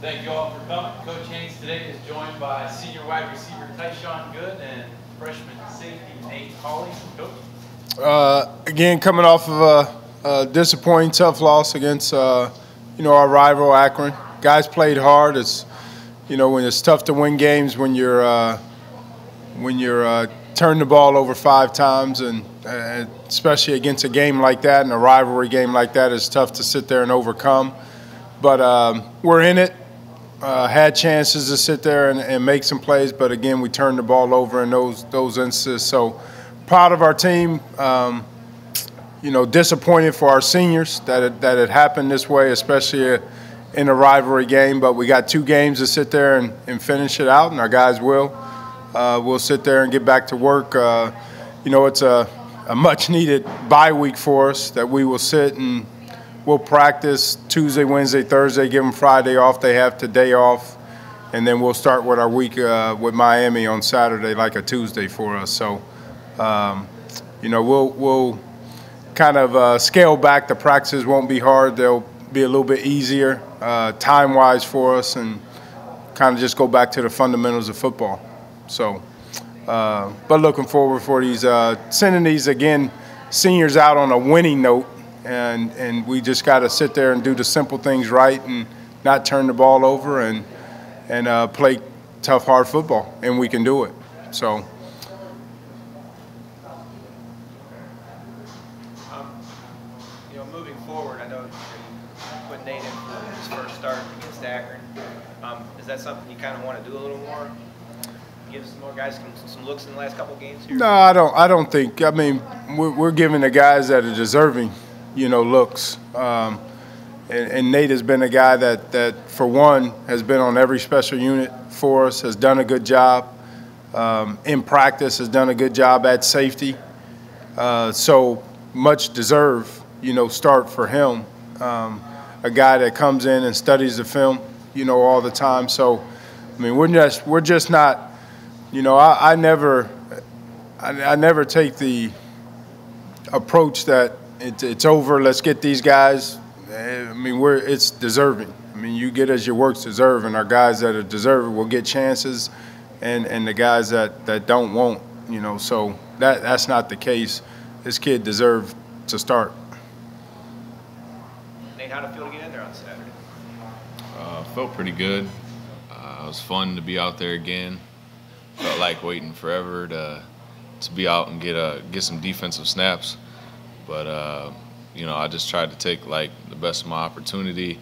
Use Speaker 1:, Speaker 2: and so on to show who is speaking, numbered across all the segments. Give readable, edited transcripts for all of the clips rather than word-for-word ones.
Speaker 1: Thank you all for coming. Coach Haynes today is joined by senior wide receiver Tyshawn Good and freshman safety Nate Hawley. Coach.
Speaker 2: Again, coming off of a disappointing, tough loss against our rival Akron. Guys played hard. It's when it's tough to win games when you're turning the ball over 5 times, and especially against a game like that and a rivalry game like that, it's tough to sit there and overcome. But we're in it. Had chances to sit there and make some plays, but again, we turned the ball over in those instances. So proud of our team. Disappointed for our seniors that it happened this way, especially in a rivalry game. But we got 2 games to sit there and finish it out, and our guys will. We'll sit there and get back to work. It's a much-needed bye week for us that we will sit and we'll practice Tuesday, Wednesday, Thursday, give them Friday off. They have today off. And then we'll start with our week with Miami on Saturday, like a Tuesday for us. So, we'll kind of scale back. The practices won't be hard. They'll be a little bit easier time-wise for us, and kind of just go back to the fundamentals of football. So, but looking forward for these, sending these, again, seniors out on a winning note. And we just got to sit there and do the simple things right and not turn the ball over and play tough, hard football, and we can do it. So.
Speaker 3: Moving forward, I know you put Nate in for his first start against Akron. Is that something you kind of want to do a little more? Give some more guys some looks in the last couple of games here?
Speaker 2: No, I don't think. I mean, we're giving the guys that are deserving looks. And Nate has been a guy that, for one, has been on every special unit for us, has done a good job. In practice, has done a good job at safety. So much deserved, start for him. A guy that comes in and studies the film, all the time. So, I mean, we're just not, I never take the approach that it's over, let's get these guys. I mean, it's deserving. I mean, you get as your works deserve, and our guys that are deserving will get chances, and the guys that don't won't. So that's not the case. This kid deserved to start.
Speaker 3: Nate, how'd it feel to get in there on Saturday?
Speaker 4: Felt pretty good. It was fun to be out there again. Felt like waiting forever to be out and get some defensive snaps. But, I just tried to take, the best of my opportunity,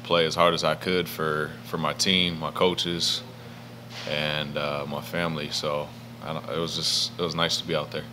Speaker 4: play as hard as I could for my team, my coaches, and my family. So it was nice to be out there.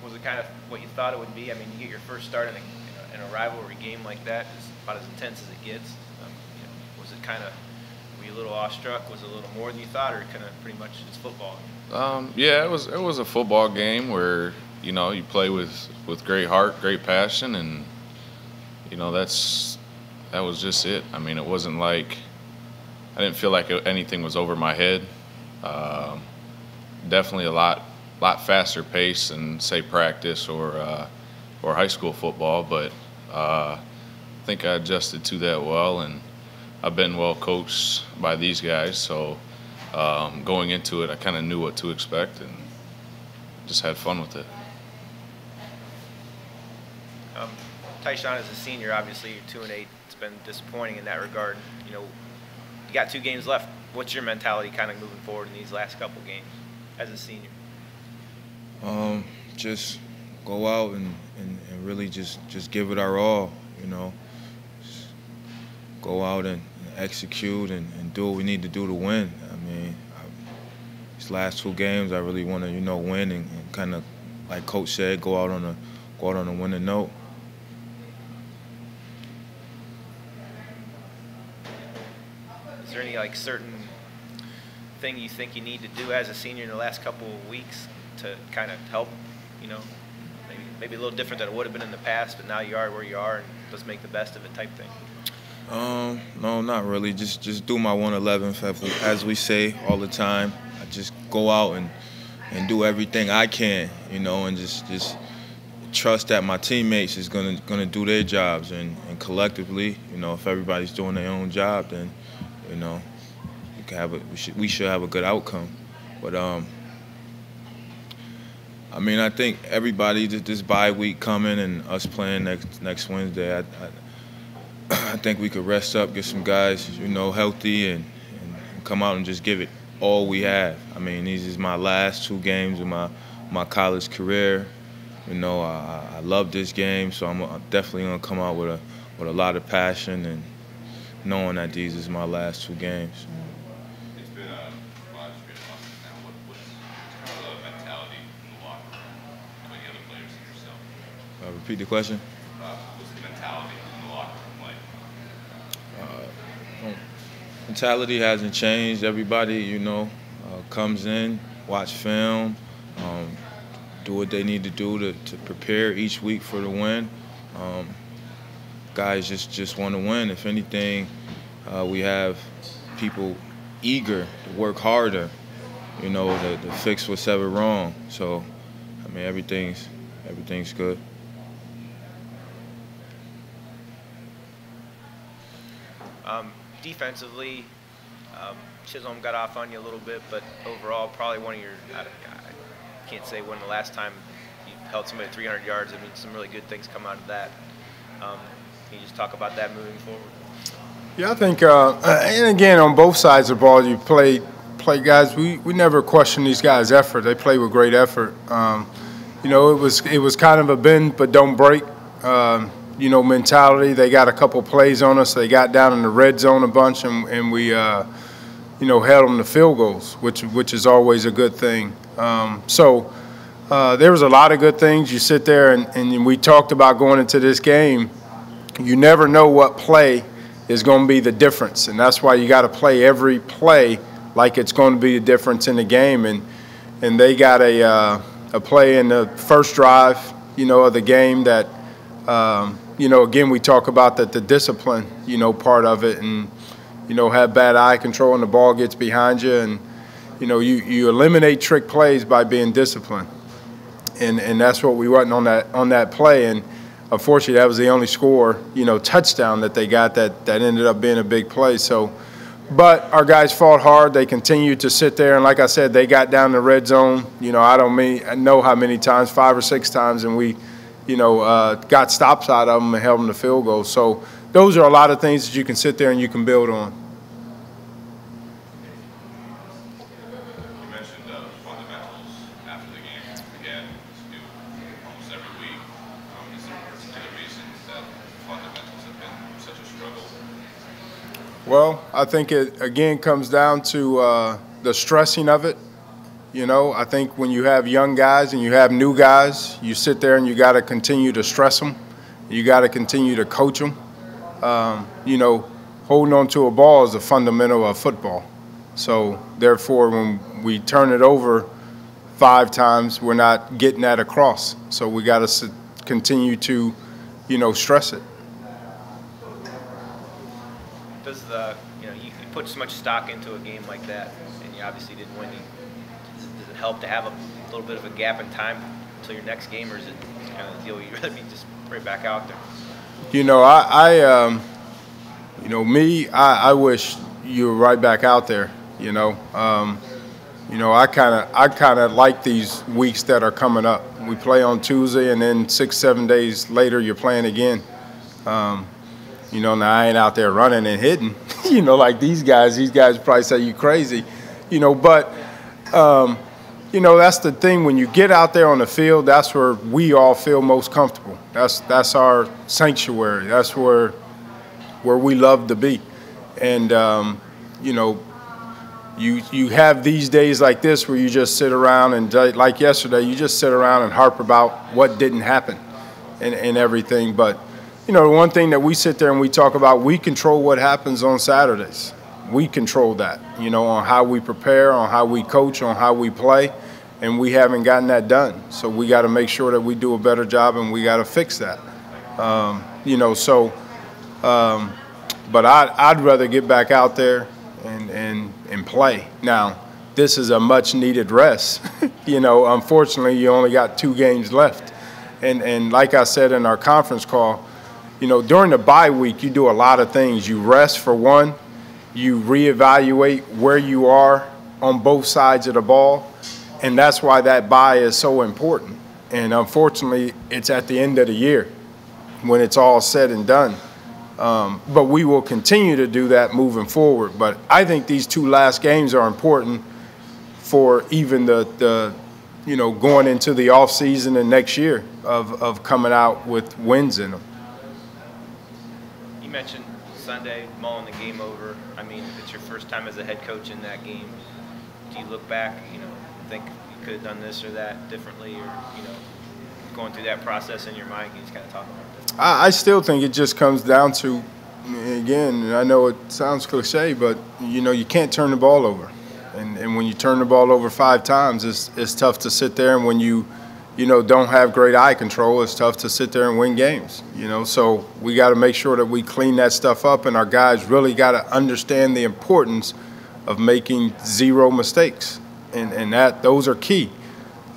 Speaker 3: Was it kind of what you thought it would be? I mean, you get your first start in a rivalry game like that. It's about as intense as it gets. Was it kind of, were you a little awestruck? Was it a little more than you thought, or kind of pretty much just football?
Speaker 4: Yeah, it was a football game where you play with great heart, great passion, and that was just it. I mean, it wasn't like I didn't feel like anything was over my head. Definitely a lot faster pace than, say, practice or high school football, but I think I adjusted to that well, and I've been well coached by these guys, so going into it, I kind of knew what to expect and just had fun with it.
Speaker 3: Tyshawn, as a senior, obviously you're 2-8. It's been disappointing in that regard. You got 2 games left. What's your mentality kind of moving forward in these last couple games as a senior?
Speaker 5: Just go out and really just give it our all. Just go out and execute and do what we need to do to win. I mean, these last 2 games, I really want to win and kind of, like Coach said, go out on a winning note.
Speaker 3: Is there any certain thing you think you need to do as a senior in the last couple of weeks to kind of help, maybe a little different than it would have been in the past, but now you are where you are and let's make the best of it type thing?
Speaker 5: No, not really. Just do my 111th, as we say all the time. I just go out and do everything I can, and just trust that my teammates is gonna do their jobs, and collectively, you know, if everybody's doing their own job, then, you know, we should have a good outcome. But I mean, I think everybody, this bye week coming and us playing next Wednesday, I think we could rest up, get some guys, you know, healthy, and come out and just give it all we have. I mean, these is my last 2 games of my college career. You know, I love this game, so I'm definitely gonna come out with a lot of passion, and knowing that these is my last 2 games.
Speaker 4: It's been a lot of straight losses now. What's kind of the mentality in the locker room between the other players and yourself?
Speaker 5: Repeat the question.
Speaker 4: What's the mentality in the locker room like?
Speaker 5: Mentality hasn't changed. Everybody, you know, comes in, watch film, do what they need to do to prepare each week for the win. Guys just want to win. If anything, we have people eager to work harder, you know, to fix what's ever wrong. So, I mean, everything's good.
Speaker 3: Defensively, Chisholm got off on you a little bit, but overall, probably one of your, I can't say when the last time you held somebody 300 yards. I mean, some really good things come out of that. Can you just talk about that moving forward?
Speaker 2: Yeah, I think, and again, on both sides of the ball, you play guys. We never question these guys' effort. They play with great effort. You know, it was kind of a bend but don't break, you know, mentality. They got a couple plays on us. They got down in the red zone a bunch, and we, you know, held them to field goals, which is always a good thing. So there was a lot of good things. You sit there, and we talked about going into this game. You never know what play is going to be the difference, and that's why you got to play every play like it's going to be the difference in the game. And they got a play in the first drive, you know, of the game that, you know, again, we talk about the discipline, you know, part of it, and, you know, have bad eye control and the ball gets behind you, and, you know, you eliminate trick plays by being disciplined, and that's what we wasn't on that play, and unfortunately that was the only score, you know, touchdown that they got that ended up being a big play. So, but our guys fought hard. They continued to sit there, and like I said, they got down the red zone. You know, I know how many times, 5 or 6 times, and we, you know, got stops out of them and held them to field goals. So those are a lot of things that you can sit there and you can build on.
Speaker 4: You mentioned fundamentals after the game. Again, it's new almost every week. Is there a particular reason that fundamentals have been such a struggle?
Speaker 2: Well, I think it, again, comes down to the stressing of it. You know, I think when you have young guys and you have new guys, you sit there and you got to continue to stress them. You got to continue to coach them. You know, holding on to a ball is a fundamental of football. So, therefore, when we turn it over 5 times, we're not getting that across. So we got to continue to, you know, stress it.
Speaker 3: Does you know, you put so much stock into a game like that, and you obviously didn't win. Does it help to have a little bit of a gap in time until your next game, or is it kind of the deal you'd rather be just right back out there?
Speaker 2: You know, you know, I wish you were right back out there. You know, I kind of like these weeks that are coming up. We play on Tuesday, and then 6-7 days later, you're playing again. You know, now I ain't out there running and hitting, you know, like these guys. These guys probably say you crazy, you know, but, you know, that's the thing. When you get out there on the field, that's where we all feel most comfortable. That's our sanctuary. That's where we love to be. And, you know, you have these days like this where you just sit around and, like yesterday, you just sit around and harp about what didn't happen and everything. But, you know, the one thing that we sit there and we talk about, we control what happens on Saturdays. We control that, you know, on how we prepare, on how we coach, on how we play, and we haven't gotten that done. So we got to make sure that we do a better job, and we got to fix that. You know, so, but I'd rather get back out there and play. Now, this is a much-needed rest. You know, unfortunately, you only got 2 games left. And like I said in our conference call, you know, during the bye week, you do a lot of things. You rest for one, you reevaluate where you are on both sides of the ball, and that's why that bye is so important. And unfortunately, it's at the end of the year when it's all said and done. But we will continue to do that moving forward. But I think these two last games are important for even the you know, going into the offseason and next year of coming out with wins in them.
Speaker 3: You mentioned Sunday, mulling the game over. I mean, it's your first time as a head coach in that game. Do you look back, you know, think you could have done this or that differently, or, you know, going through that process in your mind? Can you just kind of talk about that?
Speaker 2: I still think it just comes down to, again, I know it sounds cliche, but, you know, you can't turn the ball over. And when you turn the ball over 5 times, it's tough to sit there. And when you know, don't have great eye control, it's tough to sit there and win games, you know. So we got to make sure that we clean that stuff up, and our guys really got to understand the importance of making 0 mistakes. And those are key.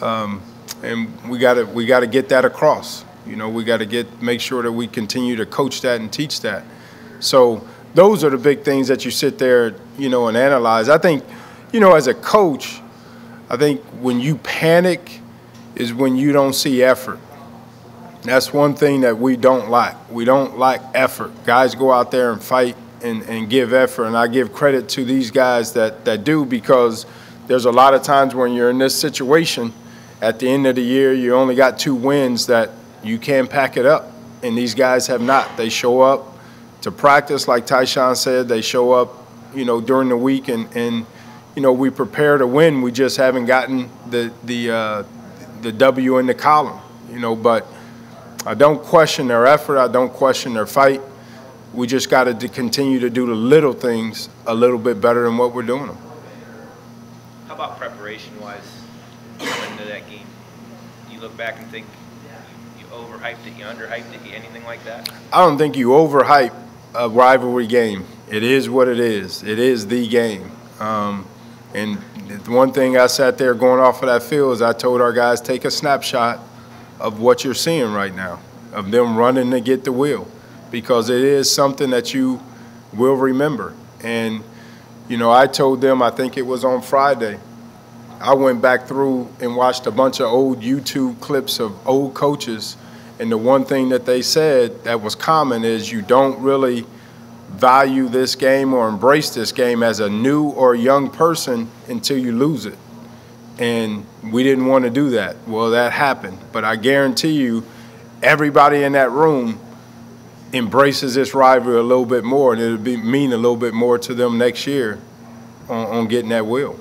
Speaker 2: And we got to get that across. You know, we got to make sure that we continue to coach that and teach that. So those are the big things that you sit there, you know, and analyze. I think, you know, as a coach, I think when you panic is when you don't see effort. That's one thing that we don't lack. We don't lack effort. Guys go out there and fight and give effort, and I give credit to these guys that do, because there's a lot of times when you're in this situation, at the end of the year, you only got 2 wins that you can pack it up, and these guys have not. They show up to practice, like Tyshawn said. They show up, you know, during the week, and you know, we prepare to win. We just haven't gotten the W in the column, you know. But I don't question their effort. I don't question their fight. We just got to continue to do the little things a little bit better than what we're doing them.
Speaker 3: How about preparation-wise coming into that game? You look back and think you overhyped it, you underhyped it, anything like that? I
Speaker 2: don't think you overhype a rivalry game. It is what it is. It is the game. And the one thing I sat there going off of that field is I told our guys, take a snapshot of what you're seeing right now, of them running to get the wheel, because it is something that you will remember. And, you know, I told them, I think it was on Friday, I went back through and watched a bunch of old YouTube clips of old coaches, and the one thing that they said that was common is you don't really value this game or embrace this game as a new or young person until you lose it. And we didn't want to do that. Well, that happened. But I guarantee you, everybody in that room embraces this rivalry a little bit more, and it'll mean a little bit more to them next year on getting that wheel.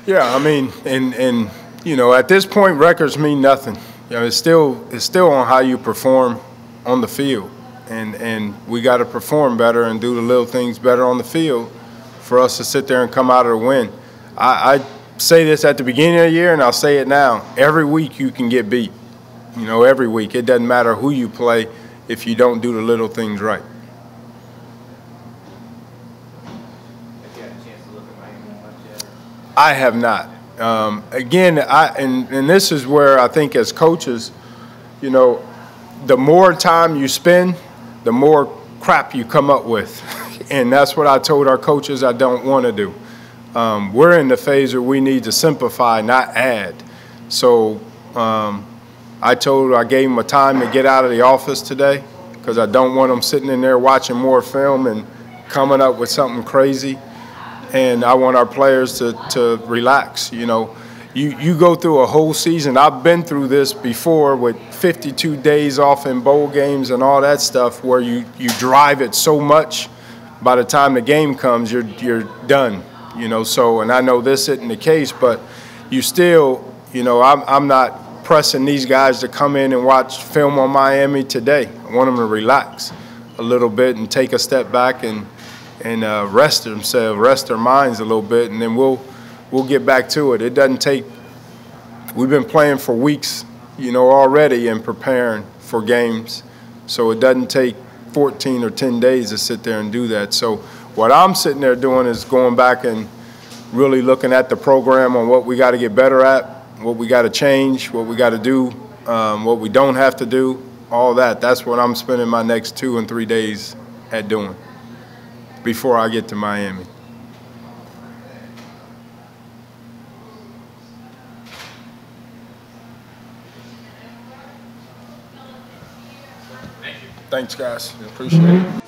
Speaker 2: Yeah, I mean, and you know, at this point, records mean nothing. You know, it's still on how you perform on the field, and we got to perform better and do the little things better on the field for us to sit there and come out of the win. I say this at the beginning of the year, and I'll say it now. Every week you can get beat. You know, every week. It doesn't matter who you play if you don't do the little things right. I have not. Again, and this is where I think as coaches, you know, the more time you spend, the more crap you come up with. And that's what I told our coaches I don't want to do. We're in the phase where we need to simplify, not add. So I gave them a time to get out of the office today, because I don't want them sitting in there watching more film and coming up with something crazy. And I want our players to relax. You know, you go through a whole season. I've been through this before with 52 days off in bowl games and all that stuff, where you drive it so much, by the time the game comes, you're done. You know, so, and I know this isn't the case, but you still, you know, I'm not pressing these guys to come in and watch film on Miami today. I want them to relax. a little bit and take a step back and rest themselves, rest their minds a little bit, and then we'll get back to it. It doesn't take. We've been playing for weeks, you know, already and preparing for games, so it doesn't take 14 or 10 days to sit there and do that. So what I'm sitting there doing is going back and really looking at the program on what we got to get better at, what we got to change, what we got to do, what we don't have to do, all that. That's what I'm spending my next 2 and 3 days at doing before I get to Miami.
Speaker 1: Thank you.
Speaker 2: Thanks, guys. Appreciate it.